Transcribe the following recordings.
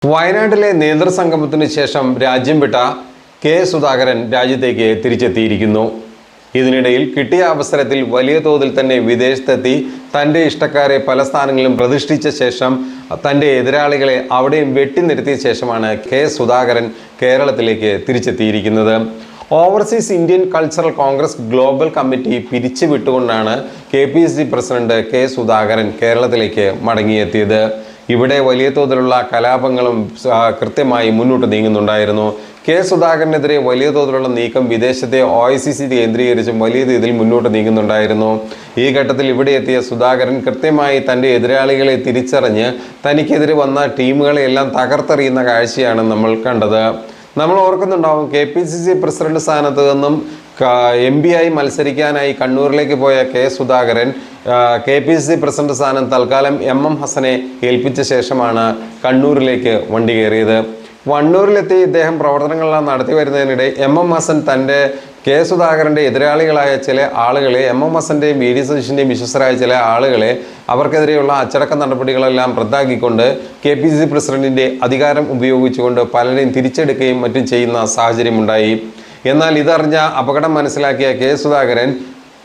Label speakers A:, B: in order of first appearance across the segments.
A: വയനാട്ടിലെ നേതൃസംഗമത്തിനു ശേഷം രാജ്യം വിട്ട കെ സുധാകരൻ രാജ്യത്തേക്ക് തിരിച്ചെത്തിയിരിക്കുന്നു. ഇതിനിടയിൽ കിട്ടിയ അവസരത്തിൽ വലിയ തോതിൽ തന്നെ വിദേശത്തെത്തി തൻ്റെ ഇഷ്ടക്കാരെ പല സ്ഥാനങ്ങളിലും പ്രതിഷ്ഠിച്ച ശേഷം തൻ്റെ എതിരാളികളെ അവിടെയും വെട്ടിനിരത്തിയ ശേഷമാണ് കെ സുധാകരൻ കേരളത്തിലേക്ക് തിരിച്ചെത്തിയിരിക്കുന്നത്. Overseas Indian cultural Congress global committee പിരിച്ചുവിട്ടുകൊണ്ടാണ് KPCC പ്രസിഡന്റ് കെ സുധാകരൻ കേരളത്തിലേക്ക് മടങ്ങിയെത്തിയത്. ഇവിടെ വലിയ തോതിലുള്ള കലാപങ്ങളും കൃത്യമായി മുന്നോട്ട് നീങ്ങുന്നുണ്ടായിരുന്നു. കെ സുധാകരനെതിരെ വലിയ തോതിലുള്ള നീക്കം വിദേശത്തെ OICC കേന്ദ്രീകരിച്ചും വലിയ രീതിയിൽ മുന്നോട്ട് നീങ്ങുന്നുണ്ടായിരുന്നു. ഈ ഘട്ടത്തിൽ ഇവിടെ എത്തിയ സുധാകരൻ കൃത്യമായി തൻ്റെ എതിരാളികളെ തിരിച്ചറിഞ്ഞ് തനിക്കെതിരെ വന്ന ടീമുകളെയെല്ലാം തകർത്തെറിയുന്ന കാഴ്ചയാണ് നമ്മൾ കണ്ടത്. നമ്മൾ ഓർക്കുന്നുണ്ടാവും, KPCC പ്രസിഡന്റ് സ്ഥാനത്ത് നിന്നും MP ആയി മത്സരിക്കാനായി കണ്ണൂരിലേക്ക് പോയ കെ സുധാകരൻ KPCC പ്രസിഡന്റ് സ്ഥാനം തൽക്കാലം MM ഹസനെ ഏൽപ്പിച്ച ശേഷമാണ് കണ്ണൂരിലേക്ക് വണ്ടി കയറിയത്. വണ്ണൂരിലെത്തി ഇദ്ദേഹം പ്രവർത്തനങ്ങളെല്ലാം നടത്തി വരുന്നതിനിടെ MM ഹസൻ തൻ്റെ കെ സുധാകരൻ്റെ എതിരാളികളായ ചില ആളുകളെ, MM ഹസൻ്റെയും VD സതീശൻ്റെയും വിശ്വസ്തരായ ചില ആളുകളെ അവർക്കെതിരെയുള്ള അച്ചടക്ക നടപടികളെല്ലാം റദ്ദാക്കിക്കൊണ്ട് KPCC പ്രസിഡന്റിൻ്റെ അധികാരം ഉപയോഗിച്ചുകൊണ്ട് പലരെയും തിരിച്ചെടുക്കുകയും മറ്റും ചെയ്യുന്ന സാഹചര്യമുണ്ടായി. എന്നാൽ ഇതറിഞ്ഞ അപകടം മനസ്സിലാക്കിയ കെ സുധാകരൻ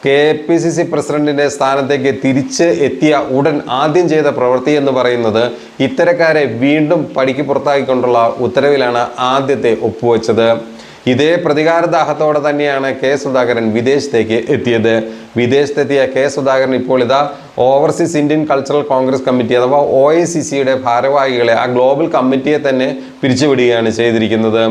A: KPCC പ്രസിഡന്റിൻ്റെ സ്ഥാനത്തേക്ക് തിരിച്ച് എത്തിയ ഉടൻ ആദ്യം ചെയ്ത പ്രവൃത്തി എന്ന് പറയുന്നത് ഇത്തരക്കാരെ വീണ്ടും പടിക്ക് പുറത്താക്കിക്കൊണ്ടുള്ള ഉത്തരവിലാണ് ആദ്യത്തെ ഒപ്പുവെച്ചത്. ഇതേ പ്രതികാരദാഹത്തോടെ തന്നെയാണ് കെ സുധാകരൻ വിദേശത്തേക്ക് എത്തിയത്. വിദേശത്തെത്തിയ കെ സുധാകരൻ ഇപ്പോൾ ഇതാ overseas Indian cultural Congress committee അഥവാ OICCയുടെ ഭാരവാഹികളെ, ആ ഗ്ലോബൽ കമ്മിറ്റിയെ തന്നെ പിരിച്ചുവിടുകയാണ് ചെയ്തിരിക്കുന്നത്.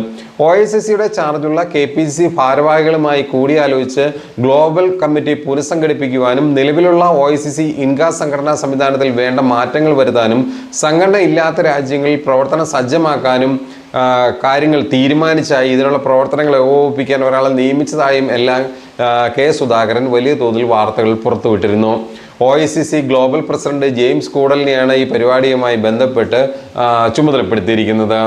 A: OICCയുടെ ചാർജുള്ള KPCC ഭാരവാഹികളുമായി കൂടിയാലോചിച്ച് ഗ്ലോബൽ കമ്മിറ്റി പുനഃസംഘടിപ്പിക്കുവാനും നിലവിലുള്ള OICC ഇൻകാ സംഘടനാ സംവിധാനത്തിൽ വേണ്ട മാറ്റങ്ങൾ വരുത്താനും സംഘടന ഇല്ലാത്ത രാജ്യങ്ങളിൽ പ്രവർത്തനം സജ്ജമാക്കാനും കാര്യങ്ങൾ തീരുമാനിച്ചായി ഇതിനുള്ള പ്രവർത്തനങ്ങൾ ഏകോപിപ്പിക്കാൻ ഒരാളെ നിയമിച്ചതായും എല്ലാം കെ സുധാകരൻ വലിയ തോതിൽ വാർത്തകൾ പുറത്തുവിട്ടിരുന്നു. OICC ഗ്ലോബൽ പ്രസിഡന്റ് ജെയിംസ് കൂടലിനെയാണ് ഈ പരിപാടിയുമായി ബന്ധപ്പെട്ട് ചുമതലപ്പെടുത്തിയിരിക്കുന്നത്.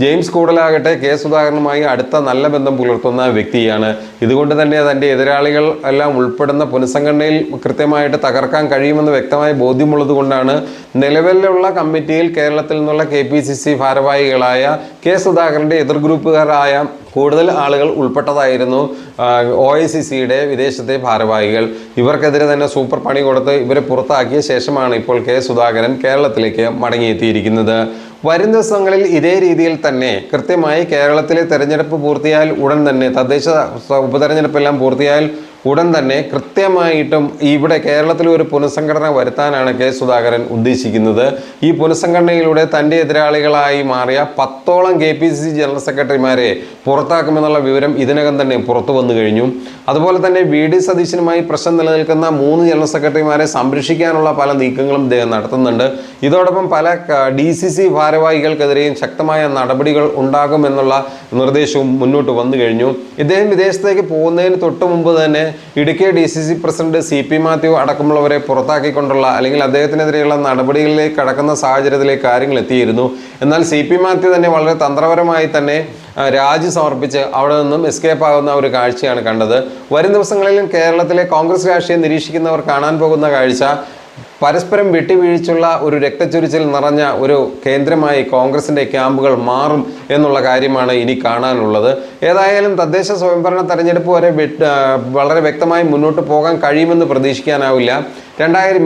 A: ജെയിംസ് കൂടലാകട്ടെ കെ സുധാകരനുമായി അടുത്ത നല്ല ബന്ധം പുലർത്തുന്ന വ്യക്തിയാണ്. ഇതുകൊണ്ട് തന്നെ തൻ്റെ എതിരാളികൾ എല്ലാം ഉൾപ്പെടുന്ന പുനഃസംഘടനയിൽ കൃത്യമായിട്ട് തകർക്കാൻ കഴിയുമെന്ന് വ്യക്തമായ ബോധ്യമുള്ളത് കൊണ്ടാണ് നിലവിലുള്ള കമ്മിറ്റിയിൽ കേരളത്തിൽ നിന്നുള്ള KPCC ഭാരവാഹികളായ കെ സുധാകരൻ്റെ എതിർ ഗ്രൂപ്പുകാരായ കൂടുതൽ ആളുകൾ ഉൾപ്പെട്ടതായിരുന്നു OICCയുടെ വിദേശത്തെ ഭാരവാഹികൾ. ഇവർക്കെതിരെ തന്നെ സൂപ്പർ പണി കൊടുത്ത് ഇവരെ പുറത്താക്കിയ ശേഷമാണ് ഇപ്പോൾ കെ സുധാകരൻ കേരളത്തിലേക്ക് മടങ്ങിയെത്തിയിരിക്കുന്നത്. വരും ദിവസങ്ങളിൽ ഇതേ രീതിയിൽ തന്നെ കൃത്യമായി കേരളത്തിലെ തെരഞ്ഞെടുപ്പ് പൂർത്തിയായാൽ ഉടൻ തന്നെ, തദ്ദേശ ഉപതെരഞ്ഞെടുപ്പെല്ലാം പൂർത്തിയായാൽ ഉടൻ തന്നെ കൃത്യമായിട്ടും ഇവിടെ കേരളത്തിൽ ഒരു പുനഃസംഘടന വരുത്താനാണ് കെ സുധാകരൻ ഉദ്ദേശിക്കുന്നത്. ഈ പുനഃസംഘടനയിലൂടെ തൻ്റെ എതിരാളികളായി മാറിയ 10ഓളം KPCC ജനറൽ സെക്രട്ടറിമാരെ പുറത്താക്കുമെന്നുള്ള വിവരം ഇതിനകം തന്നെ പുറത്തു വന്നു കഴിഞ്ഞു. അതുപോലെ തന്നെ VD സതീശനുമായി പ്രശ്നം നിലനിൽക്കുന്ന 3 ജനറൽ സെക്രട്ടറിമാരെ സംരക്ഷിക്കാനുള്ള പല നീക്കങ്ങളും ഇദ്ദേഹം നടത്തുന്നുണ്ട്. ഇതോടൊപ്പം പല DCC ഭാരവാഹികൾക്കെതിരെയും ശക്തമായ നടപടികൾ ഉണ്ടാകുമെന്നുള്ള നിർദ്ദേശവും മുന്നോട്ട് വന്നു കഴിഞ്ഞു. ഇദ്ദേഹം വിദേശത്തേക്ക് പോകുന്നതിന് തൊട്ട് മുമ്പ് തന്നെ Idukki DCC president CP Mathew അടക്കമുള്ളവരെ പുറത്താക്കിക്കൊണ്ടുള്ള അല്ലെങ്കിൽ അദ്ദേഹത്തിനെതിരെയുള്ള നടപടികളിലേക്ക് കടക്കുന്ന സാഹചര്യത്തിലേക്ക് കാര്യങ്ങൾ എത്തിയിരുന്നു. എന്നാൽ CP മാത്യു തന്നെ വളരെ തന്ത്രപരമായി തന്നെ രാജി സമർപ്പിച്ച് അവിടെ നിന്നും എസ്കേപ്പ് ആകുന്ന ഒരു കാഴ്ചയാണ് കണ്ടത്. വരും ദിവസങ്ങളിലും കേരളത്തിലെ കോൺഗ്രസ് രാഷ്ട്രീയം നിരീക്ഷിക്കുന്നവർ കാണാൻ പോകുന്ന കാഴ്ച പരസ്പരം വിട്ടുവീഴ്ചയുള്ള ഒരു രക്തച്ചൊരിച്ചിൽ നിറഞ്ഞ ഒരു കേന്ദ്രമായി കോൺഗ്രസിൻ്റെ ക്യാമ്പുകൾ മാറും എന്നുള്ള കാര്യമാണ് ഇനി കാണാനുള്ളത്. ഏതായാലും തദ്ദേശ സ്വയംഭരണ തെരഞ്ഞെടുപ്പ് വരെ വളരെ വ്യക്തമായി മുന്നോട്ട് പോകാൻ കഴിയുമെന്ന് പ്രതീക്ഷിക്കാനാവില്ല.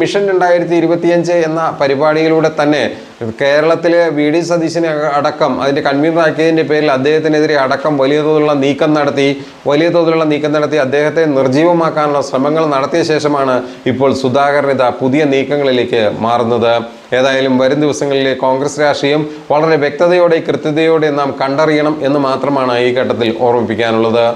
A: മിഷൻ 2025 എന്ന പരിപാടിയിലൂടെ തന്നെ കേരളത്തിലെ VD സതീശനെ അടക്കം അതിൻ്റെ കൺവീനറാക്കിയതിൻ്റെ പേരിൽ അദ്ദേഹത്തിനെതിരെ അടക്കം വലിയ തോതിലുള്ള നീക്കം നടത്തി അദ്ദേഹത്തെ നിർജ്ജീവമാക്കാനുള്ള ശ്രമങ്ങൾ നടത്തിയ ശേഷമാണ് ഇപ്പോൾ സുധാകരൻ ഇതാ പുതിയ നീക്കങ്ങളിലേക്ക് മാറുന്നത്. ഏതായാലും വരും ദിവസങ്ങളിലെ കോൺഗ്രസ് രാഷ്ട്രീയം വളരെ വ്യക്തതയോടെ കൃത്യതയോടെ നാം കണ്ടറിയണം എന്ന് മാത്രമാണ് ഈ ഘട്ടത്തിൽ ഓർമ്മിപ്പിക്കാനുള്ളത്.